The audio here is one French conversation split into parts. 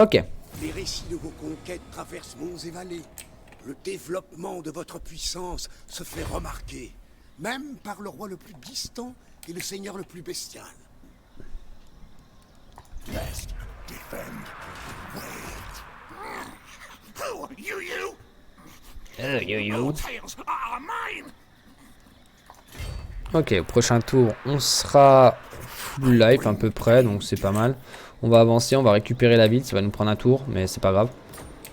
Ok. Les récits de vos conquêtes traversent monts et vallées. Le développement de votre puissance se fait remarquer, même par le roi le plus distant et le seigneur le plus bestial. Best defend. Wait. Who are you? Yo-yo. Tales are mine. Ok, au prochain tour, on sera full life à peu près, donc c'est pas mal. On va avancer, on va récupérer la ville, ça va nous prendre un tour, mais c'est pas grave.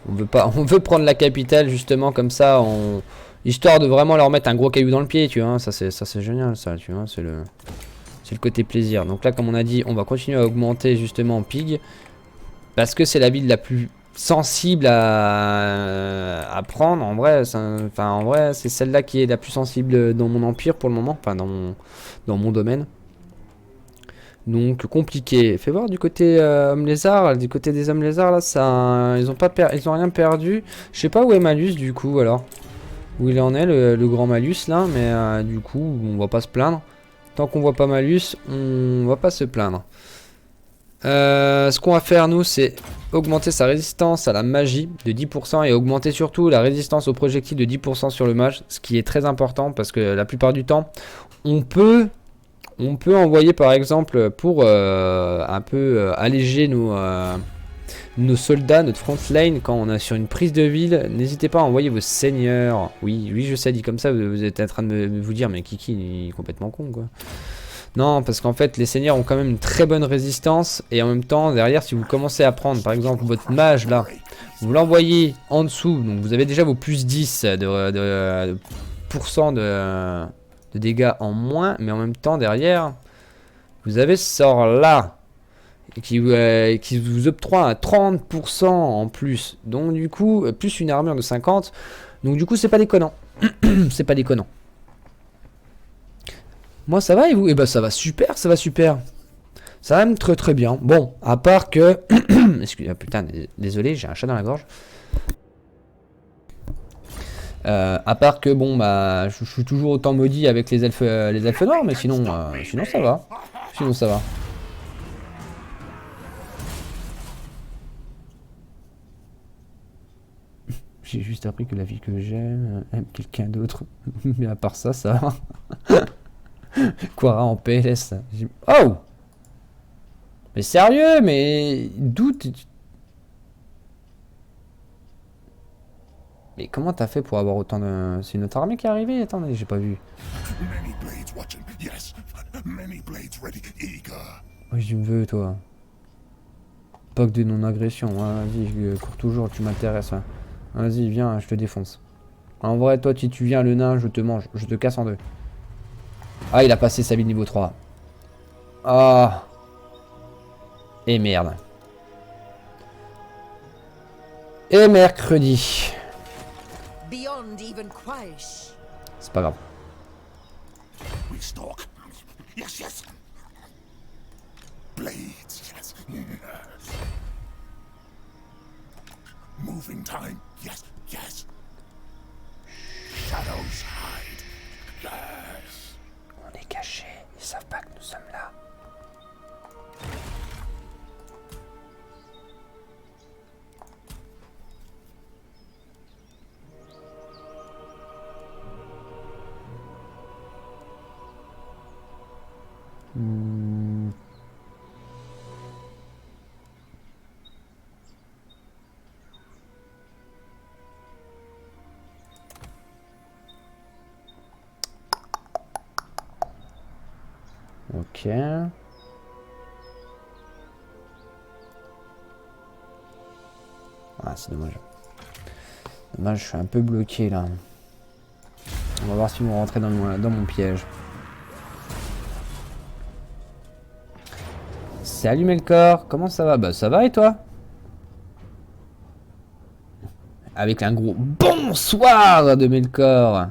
On veut prendre la capitale justement comme ça, histoire de vraiment leur mettre un gros caillou dans le pied, tu vois. Ça c'est génial, ça, tu vois. C'est le côté plaisir. Donc là, comme on a dit, on va continuer à augmenter justement Pig, parce que c'est la ville la plus sensible à prendre. En vrai, c'est celle-là qui est la plus sensible dans mon empire pour le moment, enfin dans mon domaine. Donc compliqué. Fais voir du côté homme lézard, du côté des hommes lézards là, ça, ils ont rien perdu. Je sais pas où est Malus du coup alors. Où il en est le grand Malus là, mais du coup on va pas se plaindre. Tant qu'on voit pas Malus, on va pas se plaindre. Ce qu'on va faire nous, c'est augmenter sa résistance à la magie de 10% et augmenter surtout la résistance aux projectiles de 10% sur le mage, ce qui est très important parce que la plupart du temps, on peut envoyer par exemple pour un peu alléger nos soldats, notre front line quand on est sur une prise de ville. N'hésitez pas à envoyer vos seigneurs. Oui, je sais, dit comme ça, vous êtes en train de vous dire mais Kiki il est complètement con quoi. Non, parce qu'en fait les seigneurs ont quand même une très bonne résistance et en même temps derrière si vous commencez à prendre par exemple votre mage là, vous l'envoyez en dessous, donc vous avez déjà vos plus 10 de dégâts en moins, mais en même temps derrière vous avez ce sort là qui vous octroie un 30% en plus, donc du coup plus une armure de 50, donc du coup c'est pas déconnant. C'est pas déconnant. Moi ça va et vous? Eh ben ça va super, ça va super. Ça va même très très bien. Bon, à part que excusez-moi, putain, désolé, j'ai un chat dans la gorge. À part que bon bah je suis toujours autant maudit avec les elfes noirs, mais sinon ça va. Sinon ça va. J'ai juste appris que la vie que j'aime aime quelqu'un d'autre. Mais à part ça, ça va. Quara en PLS. Oh! Mais sérieux, mais d'où Mais comment t'as fait pour avoir autant de... C'est une autre armée qui est arrivée? Attendez, j'ai pas vu. Ouais, je me veux, toi. Pas que de non-agression. Hein. Vas-y, je cours toujours, tu m'intéresses. Hein. Vas-y, viens, je te défonce. En vrai, toi, si tu viens, le nain, je te mange. Je te casse en deux. Ah, il a passé sa vie niveau 3. Ah. Et merde. Et mercredi. C'est pas grave. Yes. Blades, yes. Moving time, yes. Shadows hide, yes. On est cachés, ils savent pas que nous sommes là. Ok. Ah, c'est dommage. Dommage, je suis un peu bloqué là. On va voir si vont rentrer dans mon piège. Salut Melkor, comment ça va? Bah ça va et toi? Avec un gros bonsoir de Melkor.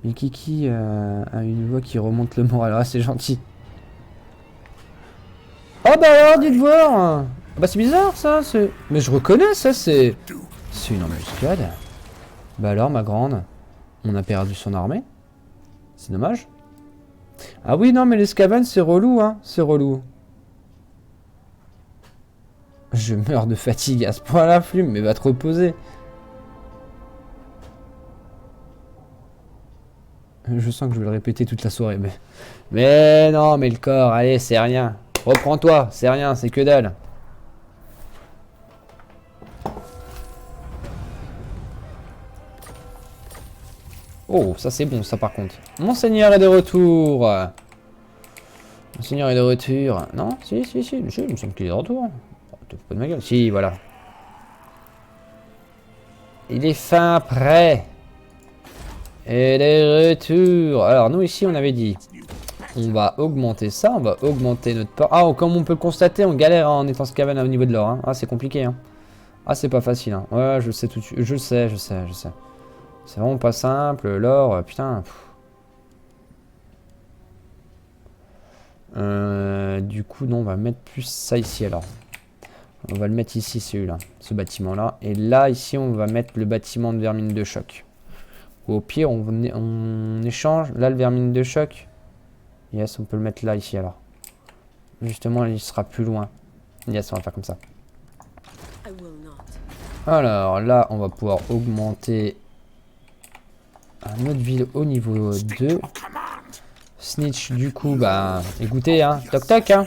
Mais Kiki a une voix qui remonte le moral, ah c'est gentil. Oh bah alors, dites voir. Bah c'est bizarre ça, c'est... Mais je reconnais ça, c'est... C'est une embuscade. Bah alors ma grande, on a perdu son armée. C'est dommage. Ah oui non mais les Skaven c'est relou hein, c'est relou. Je meurs de fatigue à ce point là, Flume, mais va te reposer. Je sens que je vais le répéter toute la soirée, mais... Mais non, mais le corps, allez, c'est rien. Reprends-toi, c'est rien, c'est que dalle. Oh, ça c'est bon, ça par contre. Monseigneur est de retour. Monseigneur est de retour. Non, si, il me semble qu'il est de retour. Oh, te fous pas de ma gueule. Si, voilà. Il est fin prêt. Et de retour. Alors, nous ici, on avait dit... On va augmenter ça, on va augmenter notre port. Ah, comme on peut le constater, on galère en étant Skaven au niveau de l'or. Hein. Ah, c'est compliqué. Hein. Ah, c'est pas facile. Hein. Ouais, je sais tout de suite. Je sais. C'est vraiment pas simple. L'or, putain. Du coup, non, on va mettre plus ça ici alors. On va le mettre ici, celui-là. Ce bâtiment-là. Et là, ici, on va mettre le bâtiment de vermine de choc. Ou au pire, on échange. Là, le vermine de choc. Yes, on peut le mettre là, ici, alors. Justement, il sera plus loin. Yes, on va faire comme ça. Alors, là, on va pouvoir augmenter un autre ville au niveau 2. Snitch, du coup, bah, écoutez, hein. Toc, toc, hein.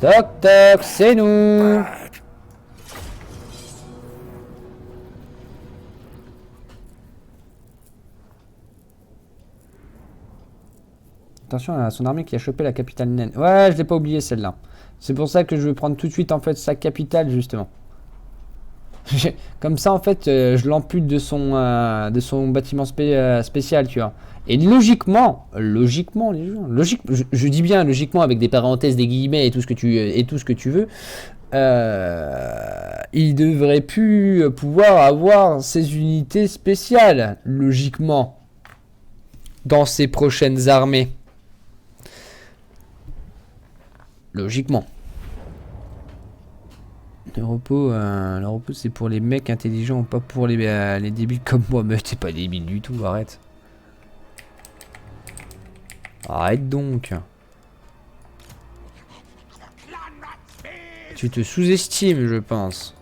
Toc, toc, c'est nous. Attention à son armée qui a chopé la capitale naine. Ouais, je l'ai pas oublié celle-là. C'est pour ça que je vais prendre tout de suite en fait sa capitale justement. Comme ça en fait, je l'ampute de son bâtiment spécial, tu vois. Et logiquement, les gens, je dis bien logiquement avec des parenthèses, des guillemets et tout ce que tu veux. Il devrait plus pouvoir avoir ses unités spéciales, logiquement, dans ses prochaines armées. Logiquement. Le repos c'est pour les mecs intelligents, pas pour les débiles comme moi. Mais t'es pas débile du tout, arrête. Arrête donc. Tu te sous-estimes, je pense.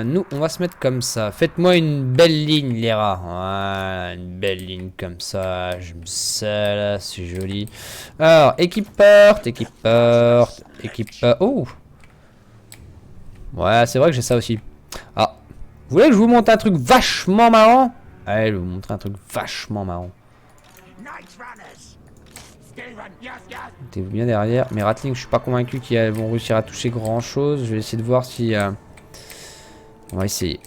Nous, on va se mettre comme ça. Faites-moi une belle ligne, les rats. Voilà, une belle ligne comme ça. J'aime ça, là, c'est joli. Alors, équipe porte. Oh! Ouais, c'est vrai que j'ai ça aussi. Ah, vous voulez que je vous montre un truc vachement marrant? Allez, je vais vous montrer un truc vachement marrant. Mettez-vous bien derrière. Mes ratlings, je suis pas convaincu qu'ils vont réussir à toucher grand-chose. Je vais essayer de voir si... On va essayer.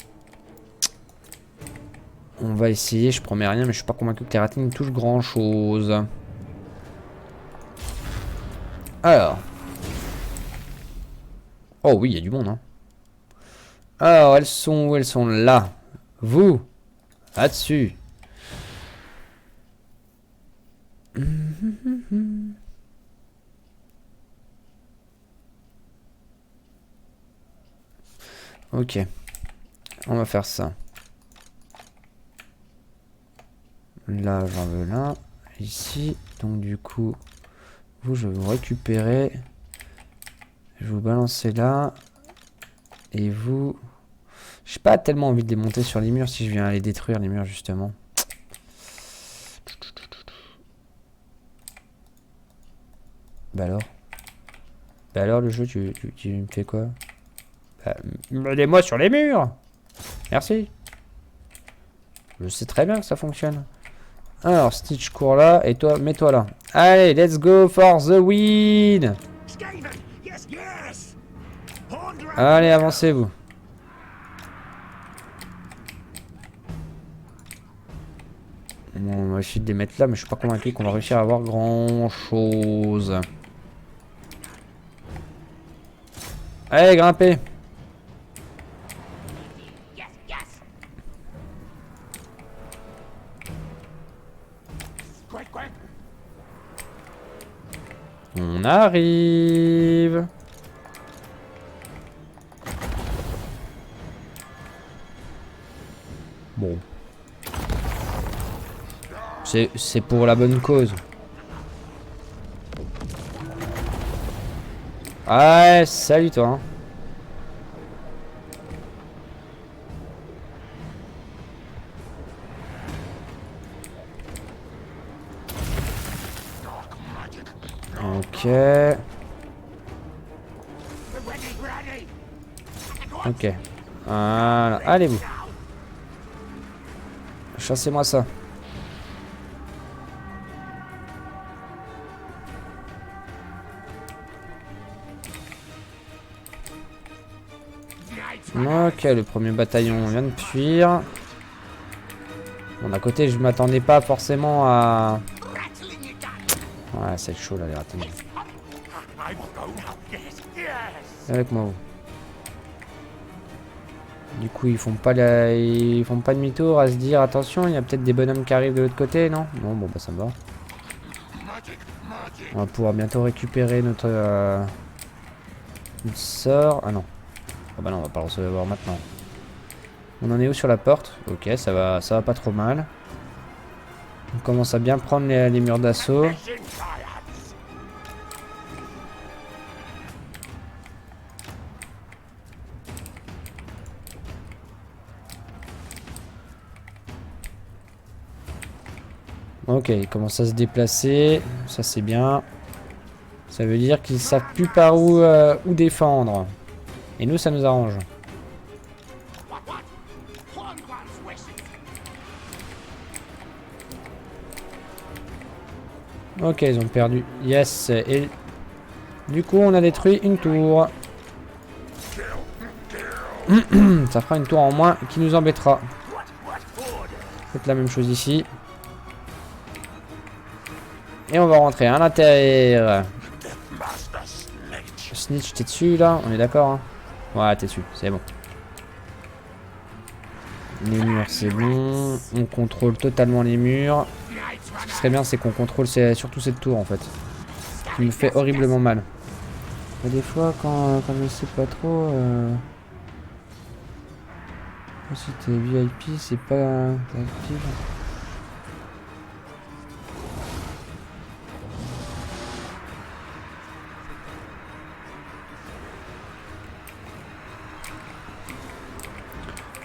Je promets rien, mais je suis pas convaincu que les ratlings touchent grand chose. Alors. Oh oui, il y a du monde, hein. Alors, elles sont où? Elles sont là. Vous. Là-dessus. Ok. On va faire ça. Là, j'en veux là. Ici. Donc, du coup, vous, je vais vous récupérer. Je vais vous balancer là. Et vous... J'ai pas tellement envie de les monter sur les murs si je viens aller détruire les murs, justement. Bah alors? Bah alors, le jeu, tu me fais quoi? Bah, aidez-moi sur les murs! Merci. Je sais très bien que ça fonctionne. Alors, Stitch court là, et toi, mets-toi là. Allez, let's go for the win! Allez, avancez-vous. Bon, on va essayer de les mettre là, mais je suis pas convaincu qu'on va réussir à avoir grand chose. Allez, grimpez. On arrive. Bon. C'est pour la bonne cause. Ouais, salut toi. Hein. Ok. Ok. Voilà. Allez vous. Chassez-moi ça. Ok, le premier bataillon vient de fuir. Bon, d'un côté, je m'attendais pas forcément à... Ouais, c'est chaud là, les ratons. Avec moi, vous. Du coup, ils font pas demi-tour à se dire attention, il y a peut-être des bonhommes qui arrivent de l'autre côté, non? Non, bon, bah ça me va. On va pouvoir bientôt récupérer notre sort. Ah non. Ah bah non, on va pas le recevoir maintenant. On en est où sur la porte? Ok, ça va pas trop mal. On commence à bien prendre les murs d'assaut. Ok, ils commencent à se déplacer. Ça c'est bien. Ça veut dire qu'ils savent plus par où défendre. Et nous, ça nous arrange. Ok, ils ont perdu. Yes. Et du coup, on a détruit une tour. Ça fera une tour en moins qui nous embêtera. Faites la même chose ici. Et on va rentrer à l'intérieur. Snitch, t'es dessus là? On est d'accord hein? Ouais, t'es dessus, c'est bon. Les murs, c'est bon. On contrôle totalement les murs. Ce qui serait bien, c'est qu'on contrôle surtout cette tour en fait. Qui me fait horriblement mal. Et des fois, quand je sais pas trop... Si t'es VIP, c'est pas actif.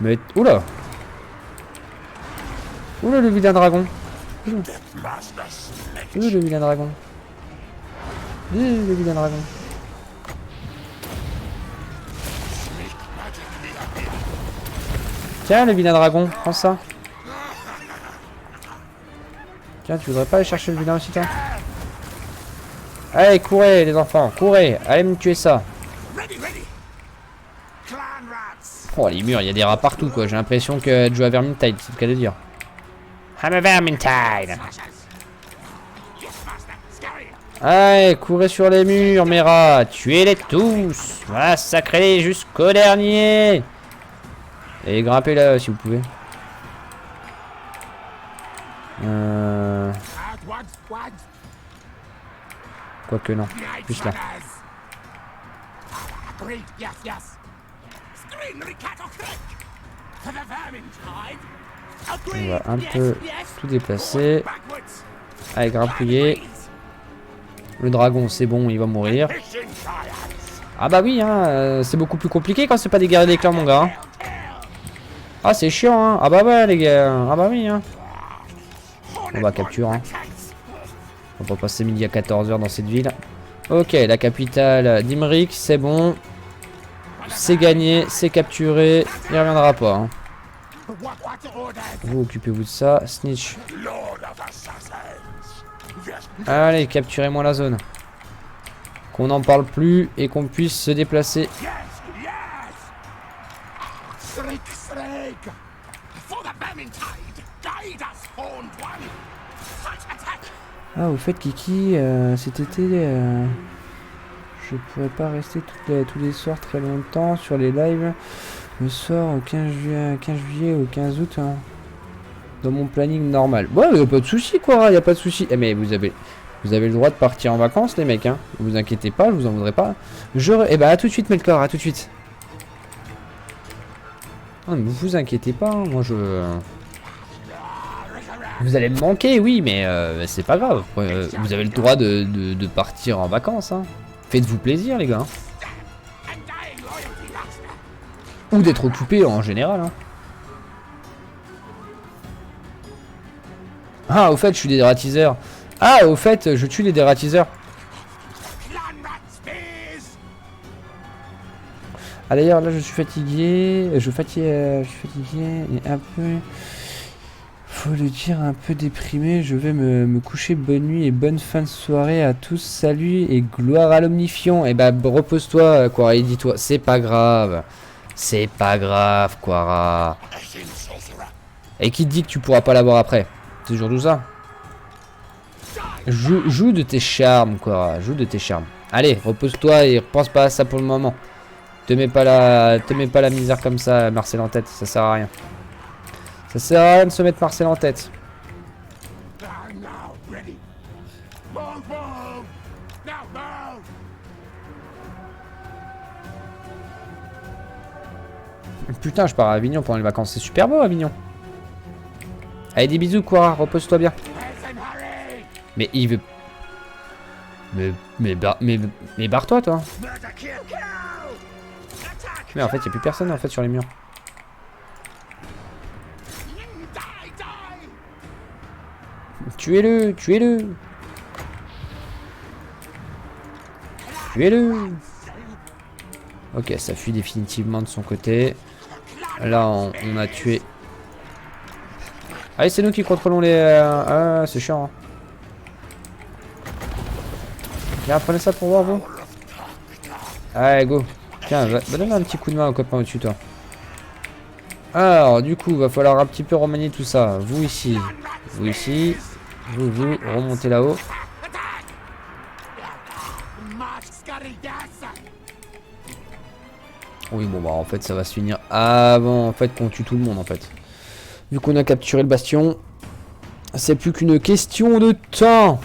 Mais... Oula! Oula le vilain dragon! Oula le vilain dragon! Le vilain dragon! Tiens le vilain dragon, prends ça! Tiens, tu voudrais pas aller chercher le vilain aussi toi? Allez, courez les enfants, courez! Allez me tuer ça! Oh les murs, il y a des rats partout quoi, j'ai l'impression que de jouer à Vermintide, c'est le cas de dire. I'm a Vermintide! Allez, courez sur les murs mes rats, tuez-les tous! Massacrez-les jusqu'au dernier! Et grimpez là si vous pouvez. Quoique non, plus là. On va un peu tout déplacer. Allez, grappouiller. Le dragon, c'est bon, il va mourir. Ah bah oui, hein, c'est beaucoup plus compliqué quand c'est pas des guerriers des clans, mon gars. Hein. Ah, c'est chiant, hein. Ah bah ouais, les gars. Ah bah oui, hein. On va capturer. Hein. On va passer midi à 14 h dans cette ville. Ok, la capitale d'Imric, c'est bon. C'est gagné, c'est capturé. Il reviendra pas. Hein. Vous occupez-vous de ça. Snitch. Allez, capturez-moi la zone. Qu'on n'en parle plus et qu'on puisse se déplacer. Ah, au fait, Kiki, cet été, je pourrais pas rester tous les soirs très longtemps sur les lives. Le soir au 15 juillet au 15 août, hein, dans mon planning normal. Ouais, y a pas de souci, quoi, y a pas de souci. Eh, mais vous avez le droit de partir en vacances, les mecs, hein. Vous inquiétez pas, je vous en voudrais pas. Eh bah, à tout de suite, Melkor, à tout de suite. Non, mais vous inquiétez pas, hein, moi je. Vous allez me manquer, oui, mais c'est pas grave. Vous avez le droit de partir en vacances, hein. Faites-vous plaisir, les gars. Ou d'être occupé en général, hein. Ah, au fait, je suis des dératiseurs. Ah, au fait, je tue les dératiseurs. Ah, d'ailleurs, là, je suis fatigué. Je suis fatigué et un peu... Faut le dire, un peu déprimé. Je vais me coucher. Bonne nuit et bonne fin de soirée à tous. Salut et gloire à l'omnifiant. Et bah, repose-toi, Quara, et dis-toi. C'est pas grave. C'est pas grave, Quara. Et qui te dit que tu pourras pas l'avoir après? C'est surtout ça. Joue de tes charmes, Quara. Joue de tes charmes. Allez, repose-toi et repense pas à ça pour le moment. Te mets pas la misère comme ça, Marcel en tête. Ça sert à rien. Ça sert à rien de se mettre Marcel en tête. Putain, je pars à Avignon pendant les vacances. C'est super beau, Avignon. Allez, des bisous, Quara. Repose-toi bien. Mais il veut... Mais barre-toi, toi. Mais en fait, il n'y a plus personne en fait sur les murs. Tuez-le, tuez-le. Tuez-le. Ok, ça fuit définitivement de son côté. Là, on a tué. Allez, c'est nous qui contrôlons les... Ah, c'est chiant. Hein. Tiens, prenez ça pour voir, vous. Allez, go. Tiens, va donner un petit coup de main au copain au-dessus, toi. Alors, du coup, va falloir un petit peu remanier tout ça. Vous ici. Vous ici. Vous, remontez là-haut. Oui, bon, bah, en fait, ça va se finir avant, en fait, qu'on tue tout le monde, en fait. Vu qu'on a capturé le bastion, c'est plus qu'une question de temps.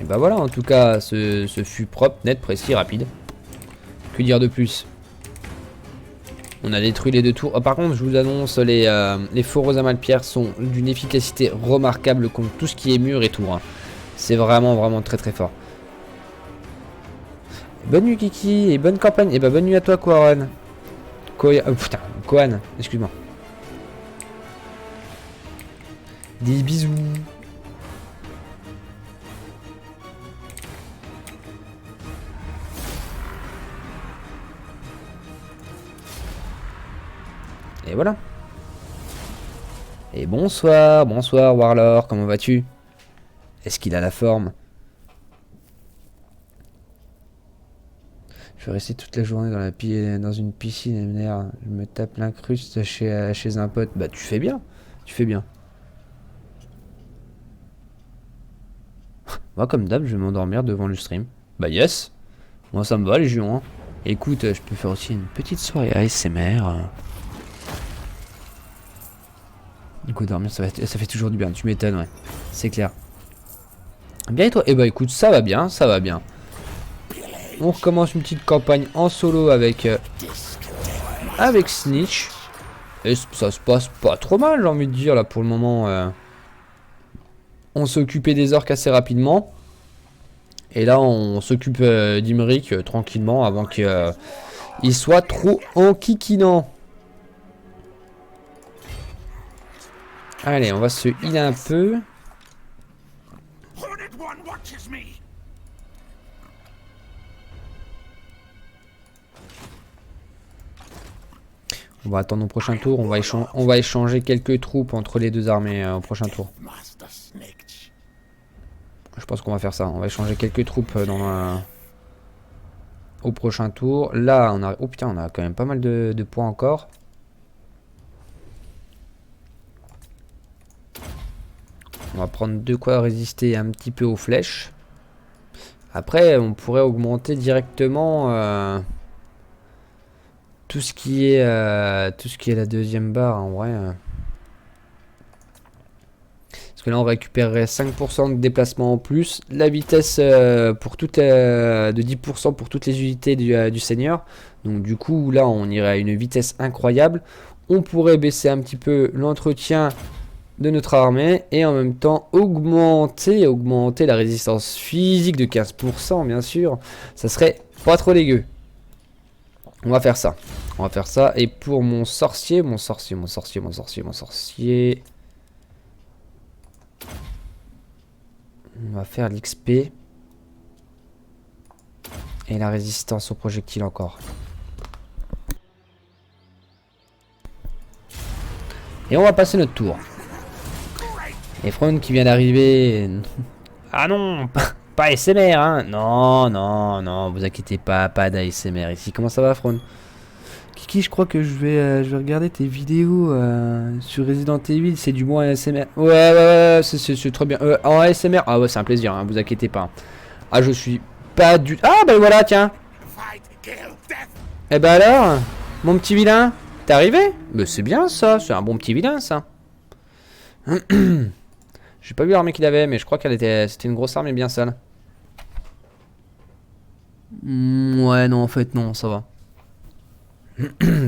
Et bah voilà, en tout cas, ce fut propre, net, précis, rapide. Que dire de plus? On a détruit les deux tours. Oh, par contre, je vous annonce, les forts à Malpierre sont d'une efficacité remarquable contre tout ce qui est mur et tour. Hein. C'est vraiment, vraiment très très fort. Bonne nuit, Kiki, et bonne campagne. Et bah, bonne nuit à toi, Quaran. Putain, Kohan, excuse-moi. Des bisous. Et voilà. Et bonsoir, bonsoir Warlord, comment vas-tu? Est-ce qu'il a la forme? Je vais rester toute la journée dans une piscine MNR. Je me tape l'incruste chez un pote. Bah tu fais bien, tu fais bien. Moi comme d'hab, je vais m'endormir devant le stream. Bah yes. Moi ça me va les géants. Hein. Écoute, je peux faire aussi une petite soirée ASMR. Du coup dormir ça fait toujours du bien, tu m'étonnes, ouais. C'est clair. Bien et toi? Eh bah écoute, ça va bien, ça va bien. On recommence une petite campagne en solo avec Snitch. Et ça se passe pas trop mal, j'ai envie de dire, là pour le moment. On s'est occupé des orques assez rapidement. Et là on s'occupe d'Imric tranquillement avant qu'il soit trop enquiquinant. Allez, on va se healer un peu. On va attendre au prochain tour. On va échanger quelques troupes entre les deux armées au prochain tour. Je pense qu'on va faire ça. On va échanger quelques troupes au prochain tour. Là, on a... Oh putain, on a quand même pas mal de points encore. On va prendre de quoi résister un petit peu aux flèches. Après, on pourrait augmenter directement tout ce qui est la deuxième barre en vrai. Parce que là, on récupérerait 5% de déplacement en plus. La vitesse pour de 10% pour toutes les unités du seigneur. Donc du coup, là, on irait à une vitesse incroyable. On pourrait baisser un petit peu l'entretien de notre armée. Et en même temps, augmenter la résistance physique de 15%, bien sûr. Ça serait pas trop dégueu. On va faire ça. On va faire ça. Et pour mon sorcier. On va faire l'XP. Et la résistance aux projectiles encore. Et on va passer notre tour. Et Fron qui vient d'arriver. Ah non, pas ASMR, hein. Non, vous inquiétez pas d'ASMR ici. Comment ça va, Fron? Kiki, je crois que je vais regarder tes vidéos sur Resident Evil, c'est du bon ASMR. Ouais, c'est très bien. En ASMR, ah ouais, c'est un plaisir, hein, vous inquiétez pas. Ah, je suis pas du... Ah, bah voilà, tiens. Eh bah alors, mon petit vilain, t'es arrivé? Mais c'est bien ça, c'est un bon petit vilain ça. J'ai pas vu l'armée qu'il avait, mais je crois c'était une grosse armée bien sale. Ouais, non, en fait, non, ça va.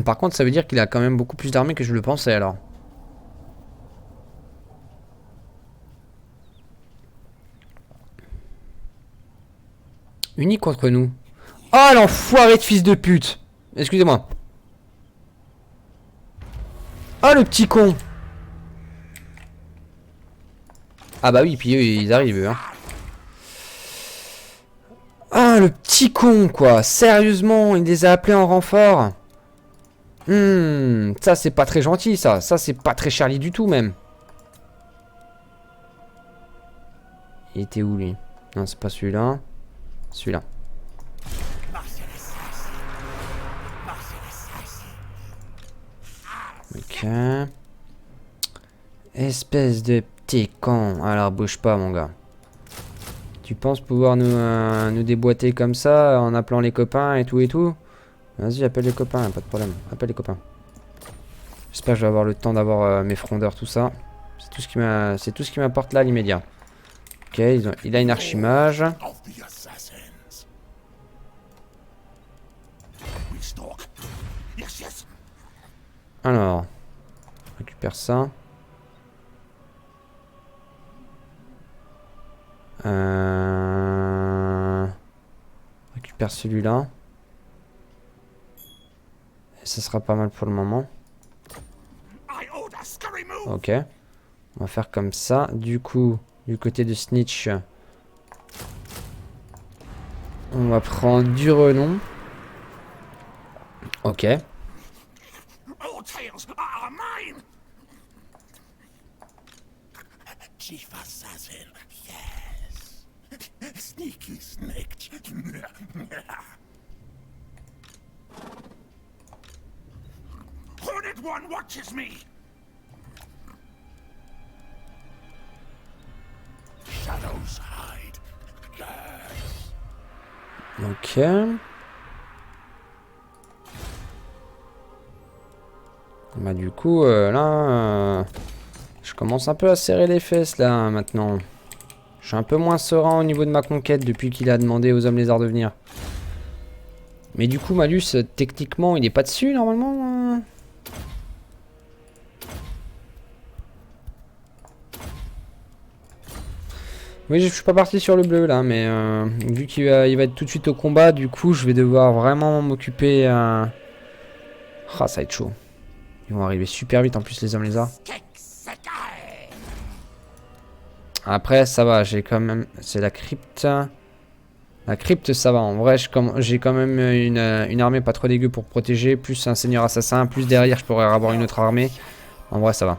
Par contre, ça veut dire qu'il a quand même beaucoup plus d'armées que je le pensais alors. Unis contre nous. Oh l'enfoiré de fils de pute. Excusez-moi. Oh le petit con. Ah bah oui, puis eux ils arrivent eux, hein. Ah le petit con quoi. Sérieusement, il les a appelés en renfort. Ça c'est pas très gentil ça. Ça c'est pas très Charlie du tout même. Il était où lui? Non c'est pas celui-là. Celui-là. Ok. Espèce de petit con. Alors bouge pas mon gars. Tu penses pouvoir nous déboîter comme ça en appelant les copains et tout? Vas-y, appelle les copains, pas de problème. Appelle les copains. J'espère que je vais avoir le temps d'avoir mes frondeurs, tout ça. C'est tout ce qui m'apporte là à l'immédiat. Ok, il a une archimage. Alors, récupère ça. Récupère celui-là. Et ça sera pas mal pour le moment. Ok. On va faire comme ça. Du coup, du côté de Snitch, on va prendre du renom. Ok. Chief Assassin, yes. Sneaky snake. Hornet One watches me. Shadows hide. Yes. Ok. Bah du coup, là... je commence un peu à serrer les fesses là maintenant. Je suis un peu moins serein au niveau de ma conquête depuis qu'il a demandé aux hommes lézards de venir. Mais du coup Malus techniquement il est pas dessus normalement. Oui je suis pas parti sur le bleu là mais vu qu'il va être tout de suite au combat du coup je vais devoir vraiment m'occuper. Ah ça va être chaud. Ils vont arriver super vite en plus les hommes lézards. Après ça va, j'ai quand même... C'est la crypte. La crypte ça va, en vrai j'ai quand même une armée pas trop dégueu pour protéger. Plus un seigneur assassin, plus derrière je pourrais avoir une autre armée. En vrai ça va.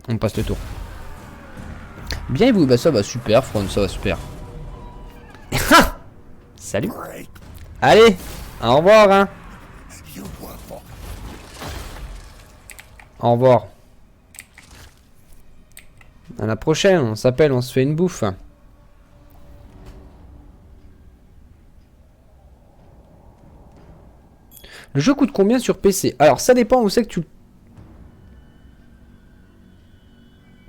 On passe le tour. Bien et vous? Bah ça va super Fron, ça va super. Salut. Allez, au revoir hein. Au revoir. À la prochaine, on s'appelle, on se fait une bouffe. Le jeu coûte combien sur PC? Alors ça dépend où c'est que tu...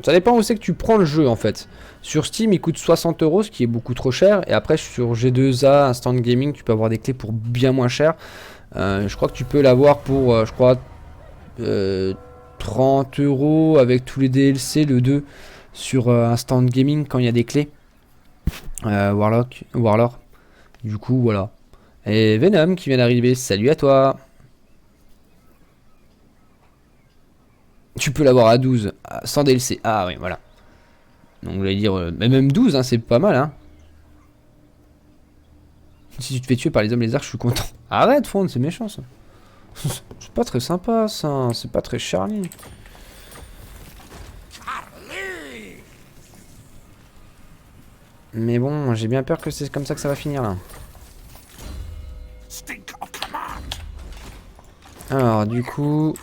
Ça dépend où c'est que tu prends le jeu en fait. Sur Steam il coûte 60 €, ce qui est beaucoup trop cher. Et après sur G2A, Instant Gaming, tu peux avoir des clés pour bien moins cher. Je crois que tu peux l'avoir pour, je crois, 30 € avec tous les DLC, le 2 sur Instant Gaming quand il y a des clés. Warlord. Du coup voilà. Et Venom qui vient d'arriver, salut à toi. Tu peux l'avoir à 12, sans DLC. Ah oui, voilà. Donc je vais dire, mais même 12, hein, c'est pas mal, hein. Si tu te fais tuer par les hommes lézards, je suis content. Arrête, Fond, c'est méchant, ça. C'est pas très sympa, ça. C'est pas très Charlie. Mais bon, j'ai bien peur que c'est comme ça que ça va finir, là. Alors, du coup...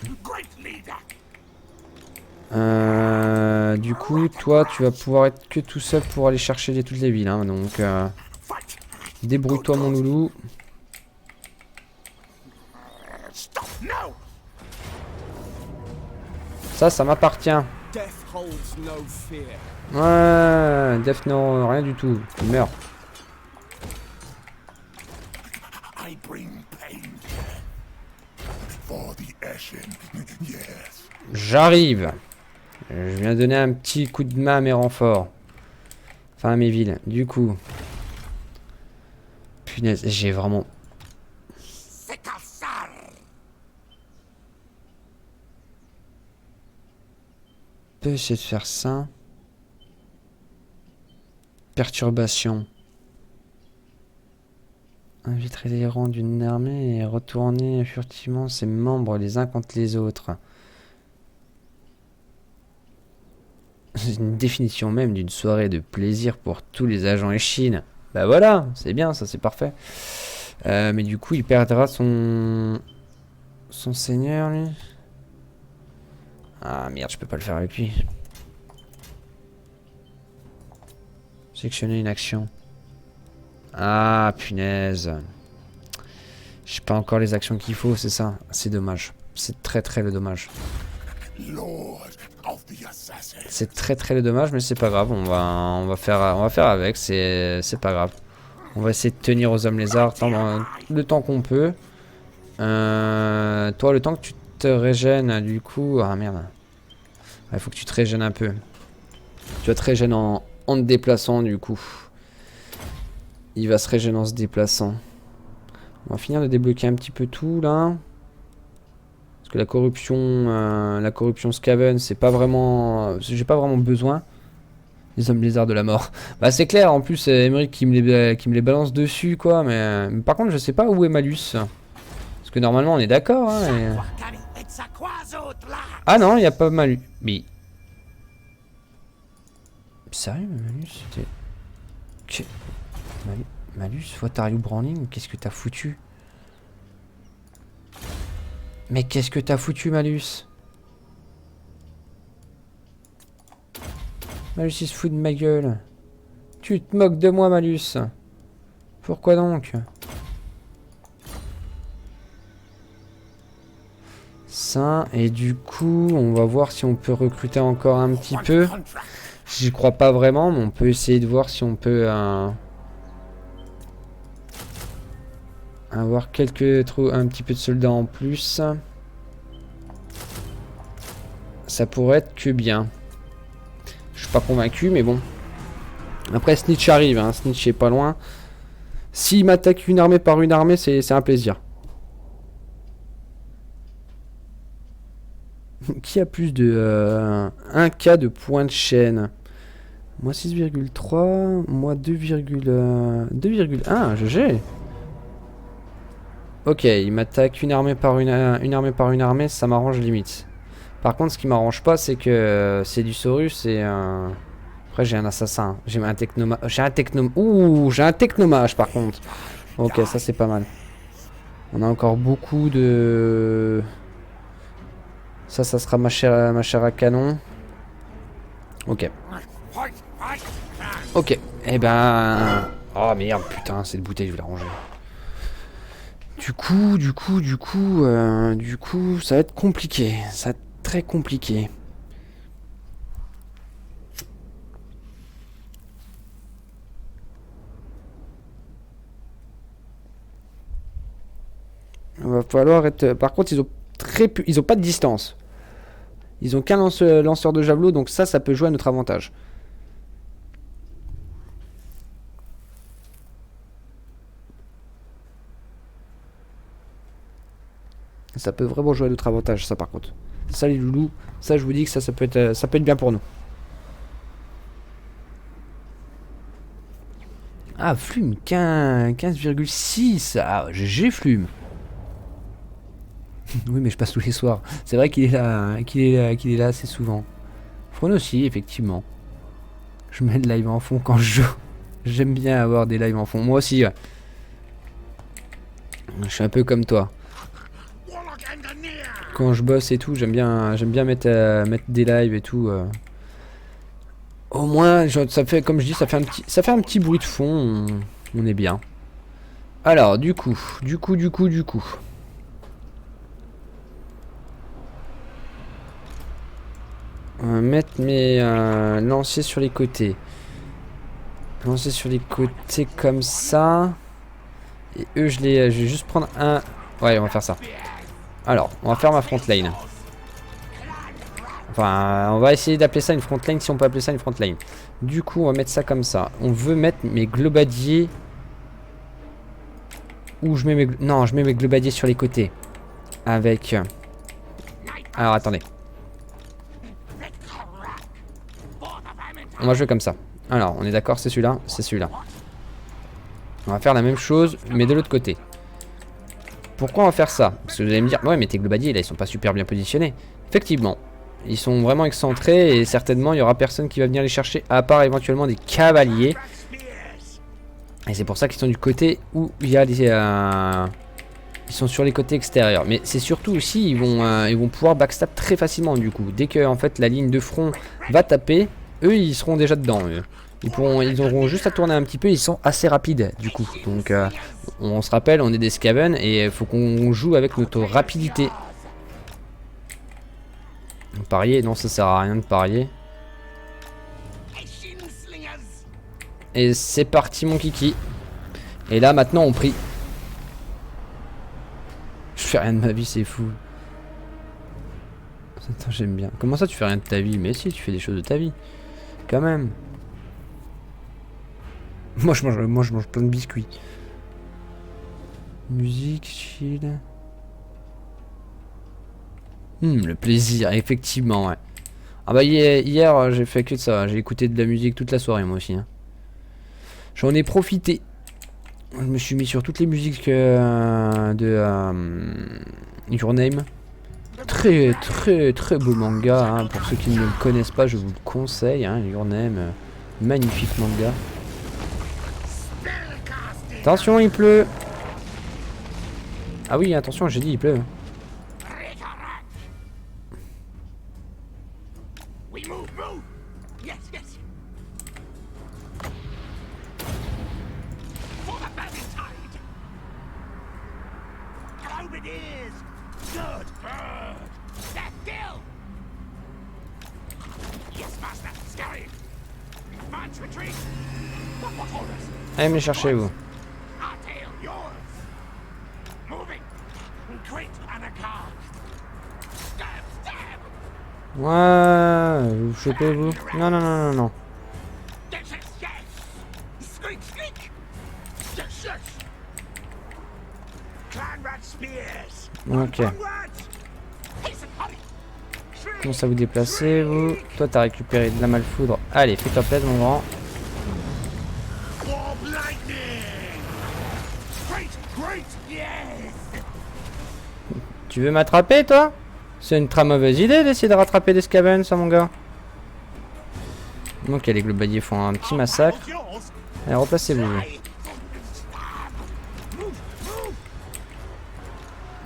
toi, tu vas pouvoir être que tout seul pour aller chercher toutes les villes, hein, donc... débrouille-toi, mon loulou. Ça m'appartient. Ouais, Death no, rien du tout. Tu meurs. J'arrive. Je viens donner un petit coup de main à mes renforts. Enfin, à mes villes. Du coup. Punaise, j'ai vraiment... On peut essayer de faire ça. Perturbation. Inviterait les rangs d'une armée et retourner furtivement ses membres les uns contre les autres. C'est une définition même d'une soirée de plaisir pour tous les agents échines. Bah voilà, c'est bien, ça c'est parfait. Mais du coup, il perdra son seigneur, lui. Ah merde, je peux pas le faire avec lui. Sélectionner une action. Ah punaise. J'ai pas encore les actions qu'il faut, c'est ça. C'est dommage. C'est très le dommage. C'est très le dommage, mais c'est pas grave. On va faire avec. C'est pas grave. On va essayer de tenir aux hommes lézards le temps qu'on peut. Toi, le temps que tu te régènes, du coup... Ah merde. Il faut que tu te régènes un peu. Tu vas te régéner en te déplaçant, du coup. Il va se régéner en se déplaçant. On va finir de débloquer un petit peu tout, là. Parce que la corruption Skaven, c'est pas vraiment... J'ai pas vraiment besoin. Les hommes lézards de la mort. Bah c'est clair, en plus, c'est Emery qui me les balance dessus, quoi. Mais par contre, je sais pas où est Malus. Parce que normalement, on est d'accord, hein. Ah non, il n'y a pas Malus. Mais... Sérieux, Malus, c'était... Malus, what are you branding? Qu'est-ce que t'as foutu? Mais qu'est-ce que t'as foutu, Malus? Malus, il se fout de ma gueule. Tu te moques de moi, Malus. Pourquoi donc? Ça, et du coup, on va voir si on peut recruter encore un petit peu. J'y crois pas vraiment, mais on peut essayer de voir si on peut avoir un petit peu de soldats en plus. Ça pourrait être que bien. Je suis pas convaincu, mais bon. Après, Snitch arrive, hein. Snitch est pas loin. S'il m'attaque une armée par une armée, c'est un plaisir. Qui a plus de 1K de points de chaîne? Moi 6,3, moi 2,1, GG. Ok, il m'attaque une armée par une armée, ça m'arrange limite. Par contre, ce qui m'arrange pas, c'est que c'est du Saurus et après j'ai un assassin. J'ai un technomage. J'ai un technomage par contre. Ok, ça c'est pas mal. On a encore beaucoup de... Ça sera ma chère à canon. Ok. Ok. Eh ben... Oh merde, putain, cette bouteille, je vais la ranger. Du coup, ça va être compliqué. Ça va être très compliqué. Il va falloir être... Par contre, ils ont pas de distance. Ils ont qu'un lanceur de javelot, donc ça peut jouer à notre avantage. Ça peut vraiment jouer à notre avantage, ça par contre. Ça les loulous, ça je vous dis que ça peut être bien pour nous. Ah, Flume, 15,6. Ah, GG Flume. Oui, mais je passe tous les soirs. C'est vrai qu'il est là assez souvent. Fron aussi, effectivement. Je mets le live en fond quand je joue. J'aime bien avoir des lives en fond. Moi aussi, ouais. Je suis un peu comme toi. Quand je bosse et tout, j'aime bien mettre des lives et tout. Au moins, ça fait, comme je dis, ça fait un petit bruit de fond. On est bien. Alors, du coup. On va mettre mes lanciers sur les côtés. Lancer sur les côtés comme ça. Et eux, je vais juste prendre un... Ouais, on va faire ça. Alors, on va faire ma front line. Enfin, on va essayer d'appeler ça une front line si on peut appeler ça une front line. Du coup, on va mettre ça comme ça. On veut mettre mes globadiers... Où je mets mes... Non, je mets mes globadiers sur les côtés. Avec... Alors, attendez. On va jouer comme ça. Alors, on est d'accord, c'est celui-là, c'est celui-là. On va faire la même chose, mais de l'autre côté. Pourquoi on va faire ça? Parce que vous allez me dire, ouais, mais tes globadiers, là, ils sont pas super bien positionnés. Effectivement, ils sont vraiment excentrés et certainement, il y aura personne qui va venir les chercher, à part éventuellement des cavaliers. Et c'est pour ça qu'ils sont du côté où il y a les... Ils sont sur les côtés extérieurs. Mais c'est surtout aussi, ils vont pouvoir backstab très facilement, du coup. Dès que, en fait, la ligne de front va taper... Eux, ils seront déjà dedans. Eux. Ils auront juste à tourner un petit peu. Ils sont assez rapides, du coup. Donc, on se rappelle, on est des Skaven et il faut qu'on joue avec notre rapidité. Parier, non, ça sert à rien de parier. Et c'est parti, mon kiki. Et là, maintenant, on prie. Je fais rien de ma vie, c'est fou. Attends, j'aime bien. Comment ça, tu fais rien de ta vie? Mais si, tu fais des choses de ta vie. Quand même. Moi je mange plein de biscuits. Musique, chill. Le plaisir, effectivement, ouais. Ah bah hier j'ai fait que de ça. J'ai écouté de la musique toute la soirée, moi aussi. Hein. J'en ai profité. Je me suis mis sur toutes les musiques de Your Name. Très beau manga, hein. Pour ceux qui ne le connaissent pas, je vous le conseille, hein. Your Name, magnifique manga. Attention, il pleut. Ah oui, attention, j'ai dit il pleut. Allez me chercher vous. Ouais, vous chopez vous. Non. Ok. Comment ça vous déplacer vous? Toi t'as récupéré de la malfoudre. Allez, fais-toi plaisir mon grand. Tu veux m'attraper toi? C'est une très mauvaise idée d'essayer de rattraper des Skaven ça mon gars. Donc les globadiers font un petit massacre. Allez replacez-vous.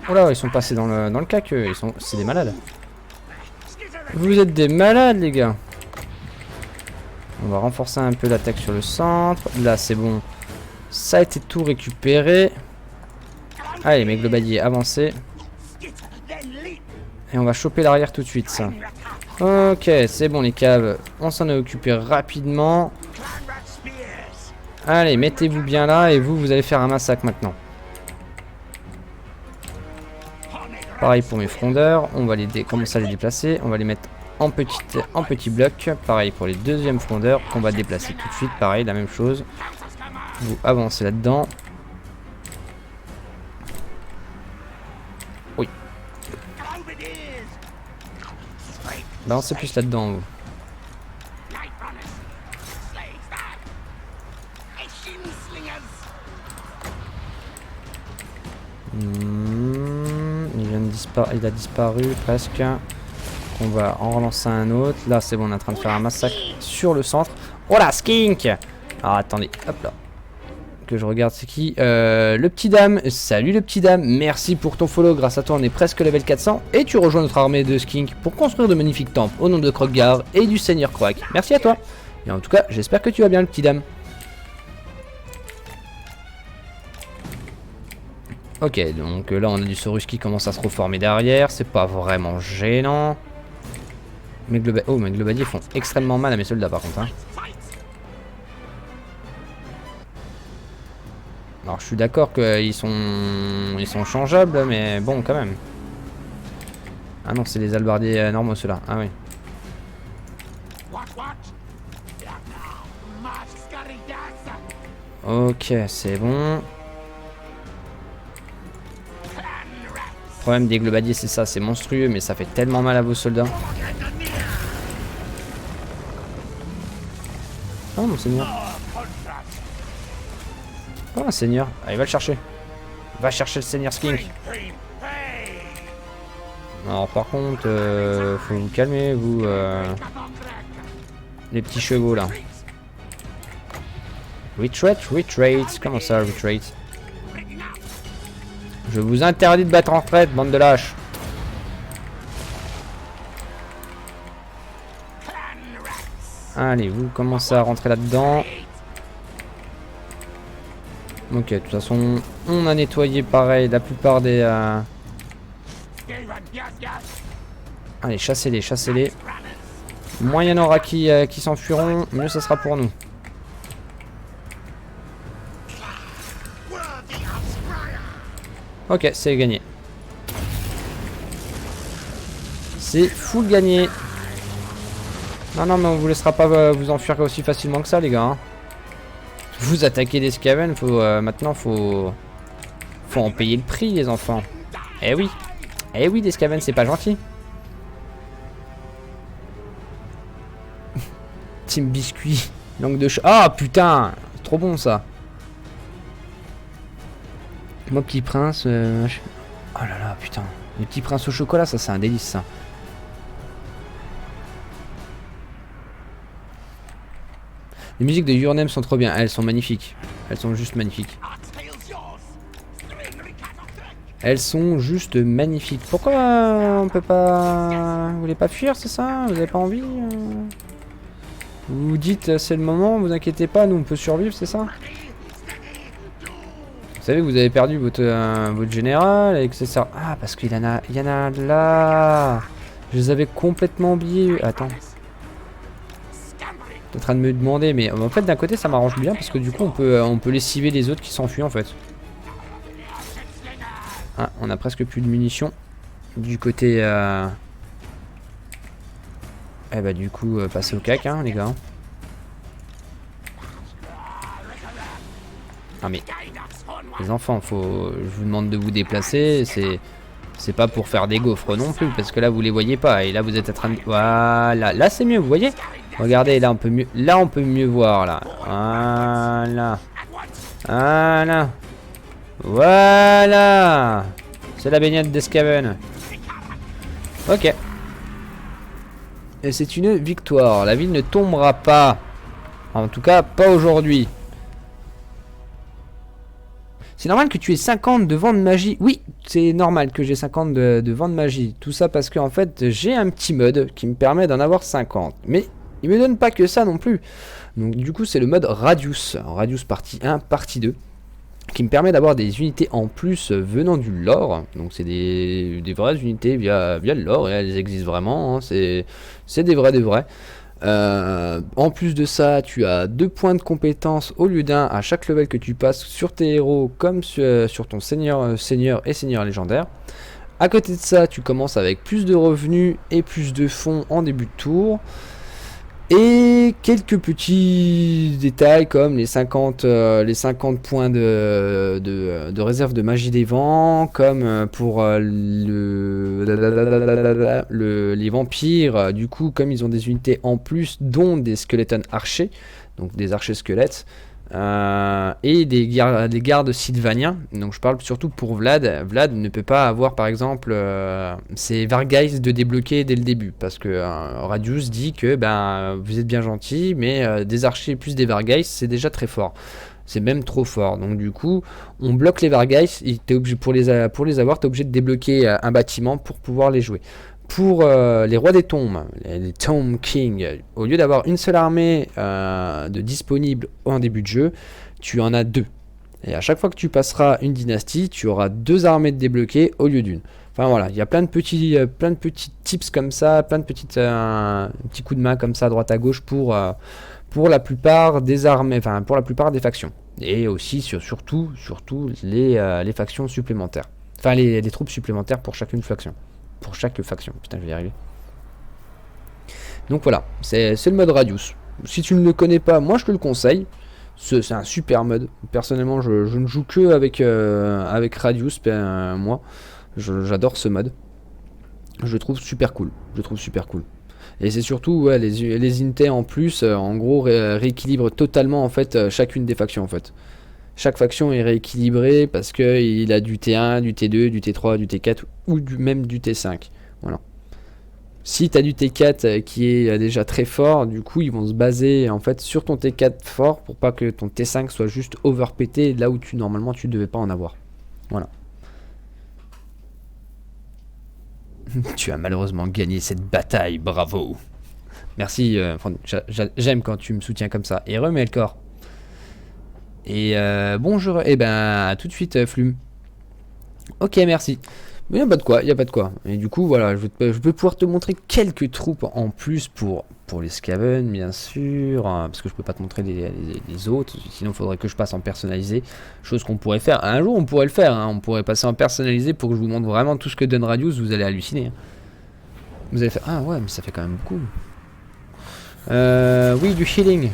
Oh là ils sont passés dans le cac eux. C'est des malades. Vous êtes des malades les gars. On va renforcer un peu l'attaque sur le centre. Là, c'est bon. Ça a été tout récupéré. Allez, mes globaliers, avancez. Et on va choper l'arrière tout de suite, ça. Ok, c'est bon, les caves. On s'en est occupé rapidement. Allez, mettez-vous bien là. Et vous, vous allez faire un massacre maintenant. Pareil pour mes frondeurs. On va commencer à les déplacer. On va les mettre en petits blocs. Pareil pour les deuxièmes frondeurs qu'on va déplacer tout de suite. Pareil, la même chose. Vous avancez là-dedans. Oui. Balancez plus là-dedans, vous. Il a disparu presque. On va en relancer un autre. Là, c'est bon, on est en train de faire un massacre sur le centre. Oh là, skink! Ah, attendez, hop là. Que je regarde, c'est qui? Le petit dame. Salut le petit dame. Merci pour ton follow. Grâce à toi, on est presque level 400. Et tu rejoins notre armée de skink pour construire de magnifiques temples au nom de Kroq-Garth et du Seigneur Croak. Merci à toi. Et en tout cas, j'espère que tu vas bien, le petit dame. Ok, donc là, on a du Saurus qui commence à se reformer derrière. C'est pas vraiment gênant. Mes globaliers font extrêmement mal à mes soldats, par contre. Hein. Alors je suis d'accord qu'ils sont changeables, mais bon quand même. Ah non, c'est les halbardiers normaux ceux-là. Ah oui. Ok, c'est bon. Le problème des globadiers, c'est ça, c'est monstrueux, mais ça fait tellement mal à vos soldats. Oh mon seigneur. Oh un seigneur, allez va le chercher. Va chercher le seigneur Skink. Alors par contre, faut vous calmer vous les petits chevaux là. Retreat, comment ça retreat? Je vous interdis de battre en retraite, bande de lâches. Allez, vous commencez à rentrer là-dedans. Ok, de toute façon, on a nettoyé pareil la plupart des... Allez, chassez-les, chassez-les. Moins il y en aura qui s'enfuiront, mieux ça sera pour nous. Ok, c'est gagné. C'est full gagné. Non, non, mais on vous laissera pas vous enfuir aussi facilement que ça, les gars. Hein. Vous attaquez des Skaven, maintenant faut en payer le prix, les enfants. Eh oui. Eh oui, des Skaven, c'est pas gentil. Team biscuit, langue de chat. Ah putain, c'est trop bon ça. Moi, petit prince. Oh là là, putain. Les petits princes au chocolat, ça c'est un délice ça. Les musiques de Your Name sont trop bien, elles sont magnifiques. Elles sont juste magnifiques. Elles sont juste magnifiques. Pourquoi on peut pas... Vous voulez pas fuir, c'est ça? Vous avez pas envie Vous vous dites c'est le moment, vous inquiétez pas, nous on peut survivre, c'est ça? Vous savez que vous avez perdu votre général et que c'est ça. Ah, parce qu'il y en a là. Je les avais complètement oubliés. Attends. T'es en train de me demander, mais en fait d'un côté ça m'arrange bien parce que du coup on peut lessiver les autres qui s'enfuient en fait. Ah, on a presque plus de munitions du côté. Eh bah du coup passer au cac hein, les gars. Ah mais les enfants, je vous demande de vous déplacer, c'est pas pour faire des gaufres non plus parce que là vous les voyez pas et là vous êtes en train de voilà, là c'est mieux, vous voyez? Regardez, là on peut mieux voir là. Voilà. Voilà. Voilà. C'est la baignade des Skaven. OK. Et c'est une victoire. La ville ne tombera pas. En tout cas, pas aujourd'hui. C'est normal que tu aies 50 de vent de magie. Oui, c'est normal que j'ai 50 de vent de magie. Tout ça parce que en fait, j'ai un petit mode qui me permet d'en avoir 50. Mais il me donne pas que ça non plus. Donc du coup c'est le mode Radius, Radius partie 1, partie 2, qui me permet d'avoir des unités en plus venant du lore. Donc c'est des vraies unités via le lore, et elles existent vraiment, hein. C'est des vrais. En plus de ça, tu as 2 points de compétence au lieu d'un à chaque level que tu passes sur tes héros comme sur ton seigneur et seigneur légendaire. À côté de ça, tu commences avec plus de revenus et plus de fonds en début de tour. Et quelques petits détails comme les 50 points de réserve de magie des vents, comme pour les vampires, du coup comme ils ont des unités en plus, dont des skeletons archers, donc des archers squelettes, et des gardes sylvaniens. Donc je parle surtout pour Vlad. Vlad ne peut pas avoir par exemple ses Vargheists de débloquer dès le début, parce que Radius dit que vous êtes bien gentil, mais des archers plus des Vargheists c'est déjà très fort. C'est même trop fort. Donc du coup, on bloque les Vargheists. Pour les avoir, tu es obligé de débloquer un bâtiment pour pouvoir les jouer. Pour les rois des tombes, les Tomb King, au lieu d'avoir une seule armée de disponible en début de jeu, tu en as 2. Et à chaque fois que tu passeras une dynastie, tu auras 2 armées de débloquer au lieu d'une. Enfin voilà, il y a plein de petits tips comme ça, plein de petits coups de main comme ça à droite à gauche pour la plupart des armées, enfin pour la plupart des factions. Et aussi surtout les factions supplémentaires. Enfin les troupes supplémentaires pour chacune faction. Pour chaque faction, putain je vais y arriver. Donc voilà, c'est le mode Radius. Si tu ne le connais pas, moi je te le conseille. C'est un super mode. Personnellement je ne joue que avec Radius, moi. J'adore ce mode. Je le trouve super cool. Et c'est surtout les unités en plus, en gros rééquilibrent totalement en fait chacune des factions en fait. Chaque faction est rééquilibrée parce qu'il a du T1, du T2, du T3, du T4 ou même du T5. Voilà. Si tu as du T4 qui est déjà très fort, du coup ils vont se baser en fait sur ton T4 fort pour pas que ton T5 soit juste overpété là où normalement tu devais pas en avoir. Voilà. Tu as malheureusement gagné cette bataille, bravo. Merci, j'aime quand tu me soutiens comme ça. Et remets le corps. Et bonjour, et à tout de suite Flume. Ok, merci. Mais y a pas de quoi. Et du coup, voilà, je peux pouvoir te montrer quelques troupes en plus pour les Skaven, bien sûr, parce que je peux pas te montrer les autres, sinon il faudrait que je passe en personnalisé, chose qu'on pourrait faire. Un jour, on pourrait le faire, hein, on pourrait passer en personnalisé pour que je vous montre vraiment tout ce que donne Radius, vous allez halluciner. Hein. Vous allez faire, ah ouais, mais ça fait quand même beaucoup. Oui, du healing,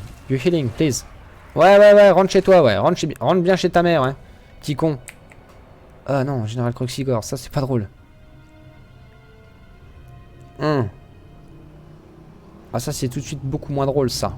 please. Ouais, rentre chez toi, ouais, rentre bien chez ta mère, ouais. Petit con. Ah non, Général Croxigore, ça c'est pas drôle. Ah ça c'est tout de suite beaucoup moins drôle ça.